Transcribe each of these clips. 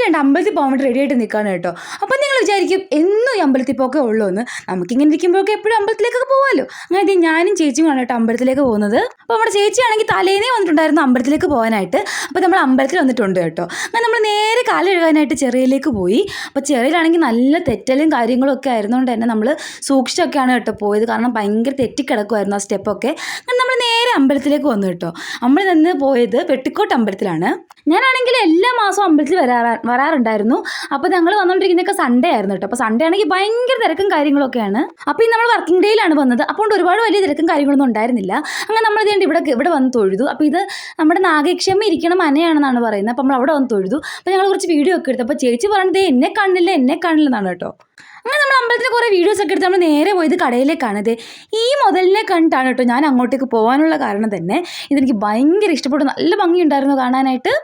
രണ്ട് അമ്പലത്തിൽ പോകാൻ വേണ്ടി റെഡി ആയിട്ട് നിൽക്കുകയാണ് കേട്ടോ. അപ്പം നിങ്ങൾ വിചാരിക്കും എന്നും ഈ അമ്പലത്തിൽ പോകെ ഉള്ളൂ എന്ന്. നമുക്കിങ്ങനെ ഇരിക്കുമ്പോഴൊക്കെ എപ്പോഴും അമ്പലത്തിലേക്കൊക്കെ പോകാമല്ലോ. അങ്ങനെ ഞാനും ചേച്ചിയുമാണ് കേട്ടോ അമ്പലത്തിലേക്ക് പോകുന്നത്. അപ്പോൾ നമ്മുടെ ചേച്ചിയാണെങ്കിൽ തലേന്നേ വന്നിട്ടുണ്ടായിരുന്നു അമ്പലത്തിലേക്ക് പോകാനായിട്ട്. അപ്പോൾ നമ്മൾ അമ്പലത്തിൽ വന്നിട്ടുണ്ട് കേട്ടോ. അങ്ങനെ നമ്മൾ നേരെ കാല് കഴുകാനായിട്ട് ചെറിയിലേക്ക് പോയി. അപ്പോൾ ചെറിയിലാണെങ്കിൽ നല്ല തെറ്റലും കാര്യങ്ങളും ഒക്കെ ആയിരുന്നുകൊണ്ട് തന്നെ നമ്മൾ സൂക്ഷിച്ചൊക്കെയാണ് കേട്ടോ പോയത്. കാരണം ഭയങ്കര തെറ്റിക്കിടക്കുമായിരുന്നു ആ സ്റ്റെപ്പൊക്കെ. അങ്ങനെ നമ്മൾ നേരെ അമ്പലത്തിലേക്ക് വന്നു കേട്ടോ. നമ്മൾ നിന്ന് പോയത് വെട്ടിക്കോട്ട് അമ്പലത്തിലാണ്. ഞാനാണെങ്കിൽ എല്ലാ മാസവും അമ്പലത്തിൽ വരാറുണ്ടായിരുന്നു. അപ്പോൾ ഞങ്ങൾ വന്നുകൊണ്ടിരിക്കുന്നതൊക്കെ സൺഡേ ആയിരുന്നു കേട്ടോ. അപ്പോൾ സൺഡേ ആണെങ്കിൽ ഭയങ്കര തിരക്കും കാര്യങ്ങളൊക്കെയാണ്. അപ്പോൾ ഈ നമ്മൾ വർക്കിംഗ് ഡേയിലാണ് വന്നത്. അപ്പോൾ ഒരുപാട് വലിയ തിരക്കും കാര്യങ്ങളൊന്നും ഉണ്ടായിരുന്നില്ല. അങ്ങനെ നമ്മൾ ഇവിടെ വന്ന് തൊഴുതു. അപ്പോൾ ഇത് നമ്മുടെ നാഗക്ഷമ ഇരിക്കണ മനയാണെന്നാണ് പറയുന്നത്. അപ്പോൾ നമ്മൾ അവിടെ വന്ന് തൊഴുതു. അപ്പോൾ ഞങ്ങൾ കുറച്ച് വീഡിയോ ഒക്കെ എടുത്തു. അപ്പോൾ ചേച്ചി പറഞ്ഞത് എന്നെ കാണില്ലെന്നാണ് കേട്ടോ. അങ്ങനെ നമ്മൾ അമ്പലത്തിൽ കുറേ വീഡിയോസ് ഒക്കെ എടുത്ത് നമ്മൾ നേരെ പോയത് കടയിലേക്കാണ്. ഈ മുതലിനെ കണ്ടിട്ടാണ് കേട്ടോ ഞാൻ അങ്ങോട്ടേക്ക് പോകാനുള്ള കാരണം തന്നെ. ഇതെനിക്ക് ഭയങ്കര ഇഷ്ടപ്പെട്ടു. നല്ല ഭംഗിയുണ്ടായിരുന്നു കാണാനായിട്ട്.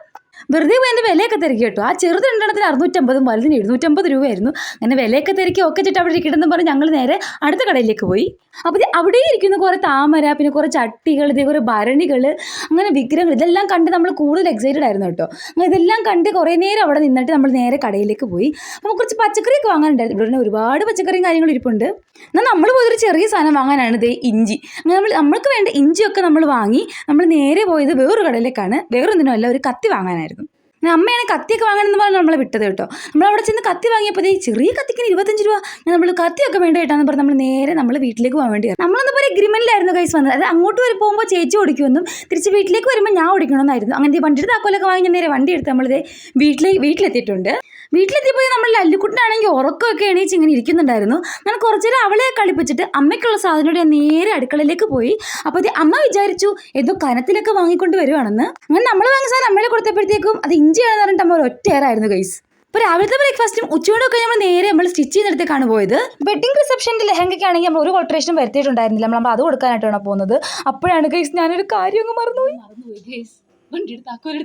വെറുതെ പോയി എൻ്റെ വിലയൊക്കെ തിരക്കി കേട്ടോ. ആ ചെറുത് രണ്ടെണ്ണത്തിന് 650, വലുതിന് 750 രൂപയായിരുന്നു. അങ്ങനെ വിലയൊക്കെ തിരക്കി ഒക്കെ ചുറ്റും അവിടെ ഇരിക്കണമെന്ന് പറഞ്ഞ് ഞങ്ങൾ നേരെ അടുത്ത കടയിലേക്ക് പോയി. അപ്പോൾ അവിടെ ഇരിക്കുന്ന കുറേ താമര, പിന്നെ കുറേ ചട്ടികൾ, ഇതേ കുറേ ഭരണികൾ, അങ്ങനെ വിഗ്രഹങ്ങൾ, ഇതെല്ലാം കണ്ട് നമ്മൾ കൂടുതൽ എക്സൈറ്റഡ് ആയിരുന്നു കേട്ടോ. അങ്ങനെ ഇതെല്ലാം കണ്ട് കുറേ നേരം അവിടെ നിന്നിട്ട് നമ്മൾ നേരെ കടയിലേക്ക് പോയി. അപ്പോൾ കുറച്ച് പച്ചക്കറിയൊക്കെ വാങ്ങാനുണ്ടായിരുന്നു. ഇവിടെ ഒരുപാട് പച്ചക്കറിയും കാര്യങ്ങളും ഇരിപ്പുണ്ട്. എന്നാൽ നമ്മൾ പോയൊരു ചെറിയ സാധനം വാങ്ങാനാണ് ഇഞ്ചി. അങ്ങനെ നമ്മൾക്ക് വേണ്ട ഇഞ്ചിയൊക്കെ നമ്മൾ വാങ്ങി നമ്മൾ നേരെ പോയത് വേറൊരു കടയിലേക്കാണ്. വേറൊന്നിനും അല്ല, ഒരു കത്തി വാങ്ങാനായിരുന്നു. അമ്മയാണ് കത്തിയൊക്കെ വാങ്ങണമെന്ന് പറഞ്ഞ് നമ്മളെ വിട്ടത് കേട്ടോ. നമ്മളവിടെ ചെന്ന് കത്തി വാങ്ങിയപ്പോൾ ചെറിയ കത്തിക്കിന് 25 രൂപ. നമ്മൾ കത്തിയൊക്കെ വേണ്ട കേട്ടാന്ന് പറഞ്ഞ് നമ്മൾ നേരെ നമ്മൾ വീട്ടിലേക്ക് പോകാൻ വേണ്ടി നമ്മളൊന്നും പോലെ എഗ്രിമെൻറ്റിലായിരുന്നു കൈസ് വന്നത്. അത് അങ്ങോട്ട് പോകുമ്പോൾ ചേച്ചി ഓടിക്കുമെന്നും തിരിച്ച് വീട്ടിലേക്ക് വരുമ്പോൾ ഞാൻ ഓടിക്കണമെന്നായിരുന്നു. അങ്ങനെ വണ്ടിയുടെ താക്കോലൊക്കെ വാങ്ങി നേരെ വണ്ടി എടുത്ത് നമ്മളിത് വീട്ടിലെത്തിയിട്ടുണ്ട്. വീട്ടിലെത്തിയപ്പോൾ നമ്മൾ ലല്ലിക്കുട്ടനാണെങ്കിൽ ഉറക്കമൊക്കെ എണീച്ച് ഇങ്ങനെ ഇരിക്കുന്നുണ്ടായിരുന്നു. ഞാൻ കുറച്ചു നേരം അവളെ കളിപ്പിച്ചിട്ട് അമ്മയ്ക്കുള്ള സാധനത്തോടെ ഞാൻ നേരെ അടുക്കളയിലേക്ക് പോയി. അപ്പോൾ അമ്മ വിചാരിച്ചു ഏതോ കനത്തിലൊക്കെ വാങ്ങിക്കൊണ്ട് വരുവാണെന്ന്. അങ്ങനെ നമ്മൾ വാങ്ങിയ സാധനം അമ്മയെ കൊടുത്തപ്പോഴത്തേക്കും അത് ഇഞ്ചിയാണെന്ന് പറഞ്ഞിട്ട് അമ്മ ഒറ്റയാറായിരുന്നു ഗൈസ്. അപ്പോൾ രാവിലത്തെ ബ്രേക്ക്ഫാസ്റ്റും ഉച്ചയോടൊക്കെ നമ്മൾ സ്റ്റിച്ച് ചെയ്യുന്നിടത്തേക്കാണ് പോയത്. വെഡിങ് റിസപ്ഷൻ്റെ ലെഹങ്കയ്ക്കാണെങ്കിൽ നമ്മൾ ഒരു ഓൾട്രേഷനും വരുത്തിയിട്ടുണ്ടായിരുന്നില്ല. നമ്മൾ അത് കൊടുക്കാനായിട്ടാണ് പോകുന്നത്. അപ്പോഴാണ് ഗൈസ് ഞാനൊരു കാര്യം അങ്ങ് മറന്നുപോയി ഗൈസ്. വണ്ടിയുടെ താക്കോൽ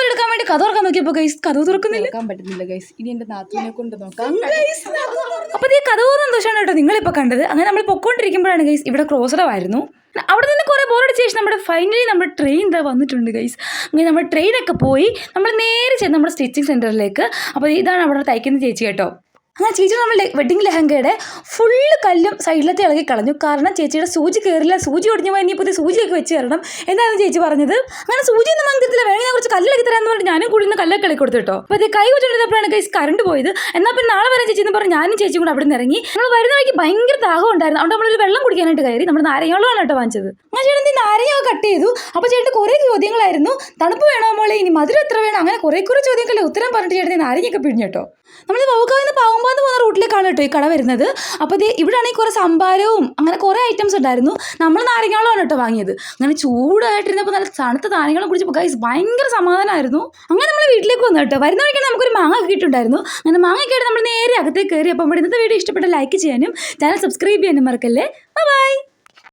എടുക്കാൻ വേണ്ടി കഥ തുറക്കാൻ നോക്കിയപ്പോൾ ഗൈസ് കഥ തുറക്കുന്നില്ല പറ്റുന്നില്ല ഗൈസ്. ഇനി എൻ്റെ നാത്തൂനെ കൊണ്ട് നോക്കാം. അപ്പോൾ ഈ കഥ സന്തോഷമാണ് കേട്ടോ നിങ്ങളിപ്പോൾ കണ്ടത്. അങ്ങനെ നമ്മൾ പൊക്കോണ്ടിരിക്കുമ്പോഴാണ് ഗൈസ് ഇവിടെ ക്രോസറവായിരുന്നു. അവിടെ നിന്ന് കുറേ ബോറടിച്ച ശേഷം നമ്മുടെ ട്രെയിൻ വന്നിട്ടുണ്ട് ഗൈസ്. അങ്ങനെ നമ്മൾ ട്രെയിനൊക്കെ പോയി നമ്മൾ നേരെ ചെന്ന് നമ്മുടെ സ്റ്റിച്ചിങ് സെൻറ്ററിലേക്ക്. അപ്പോൾ ഇതാണ് അവിടെ തയ്ക്കുന്ന ചേച്ചി കേട്ടോ. അങ്ങനെ ചേച്ചി നമ്മുടെ വെഡിങ് ലെഹങ്കയുടെ ഫുള്ള് കല്ലും സൈഡിലത്തെ ഇളകി കളഞ്ഞു. കാരണം ചേച്ചിയുടെ സൂചി കയറില്ല, സൂചി ഒടിഞ്ഞു പോയി, നീ പുതിയ സൂചിയൊക്കെ വെച്ച് തരണം എന്നാണ് ചേച്ചി പറഞ്ഞത്. അങ്ങനെ സൂചി ഒന്നും വാങ്ങിത്തില്ല, വേണമെങ്കിൽ ഞാൻ കുറച്ച് കല്ലിളക്കി തരാമെന്ന് പറഞ്ഞിട്ട് ഞാനും കൂടി നിന്ന് കല്ലൊക്കെ ഇളക്കി കൊടുത്തു കേട്ടോ. അപ്പോൾ കൈ വെച്ചിട്ടുള്ളപ്പോഴാണ് ഗൈസ് കറണ്ട് പോയത്. എന്നാൽ പിന്നെ നാളെ വരാൻ ചേച്ചി എന്ന് പറഞ്ഞ് ഞാനും ചേച്ചി കൂടെ അവിടെ നിന്ന് ഇറങ്ങി. നമ്മൾ വരുന്ന വഴിക്ക് ഭയങ്കര ദാഹം ഉണ്ടായിരുന്നു. അതുകൊണ്ട് നമ്മളൊരു വെള്ളം കുടിക്കാനായിട്ട് കയറി. നമ്മൾ നാരങ്ങകളാണ് കേട്ടോ വാങ്ങിച്ചത്. ഞാൻ ചേട്ടൻ നാരങ്ങ കട്ട് ചെയ്തു. അപ്പോൾ ചേട്ടൻ കുറേ ചോദ്യങ്ങളായിരുന്നു. തണുപ്പ് വേണോ മോളെ, ഇനി മധുരം എത്ര വേണം, അങ്ങനെ കുറേ ചോദ്യങ്ങളെ ഉത്തരം പറഞ്ഞിട്ട് ചേട്ടൻ നാരങ്ങയൊക്കെ പിഴിഞ്ഞു കേട്ടോ. നമ്മൾ വൗക്കാവിൽ പാവുമ്പാന്ന് പോകുന്ന റൂട്ടിലേക്കാണ് കേട്ടോ ഈ കട വരുന്നത്. അപ്പോൾ ഇവിടെയാണെങ്കിൽ കുറേ സംഭാരവും അങ്ങനെ കുറേ ഐറ്റംസ് ഉണ്ടായിരുന്നു. നമ്മൾ നാരങ്ങകളാണ് കേട്ടോ വാങ്ങിയത്. അങ്ങനെ ചൂടായിട്ടിരുന്നപ്പോൾ നല്ല തണുത്ത നാരങ്ങളും കുടിച്ചപ്പോൾ ഗൈസ് ഭയങ്കര സമാധാനമായിരുന്നു. അങ്ങനെ നമ്മൾ വീട്ടിലേക്ക് വന്നു കേട്ടോ. വരുന്ന വഴിക്കാണ് നമുക്കൊരു മാങ്ങ കിട്ടിയിട്ടുണ്ടായിരുന്നു. അങ്ങനെ മാങ്ങയ്ക്കായിട്ട് നമ്മൾ നേരെ അകത്തേക്ക് കയറി. അപ്പോൾ ഇവിടെ ഇന്നത്തെ വീഡിയോ ഇഷ്ടപ്പെട്ട ലൈക്ക് ചെയ്യാനും ചാനൽ സബ്സ്ക്രൈബ് ചെയ്യാനും മറക്കല്ലേ. ബൈ.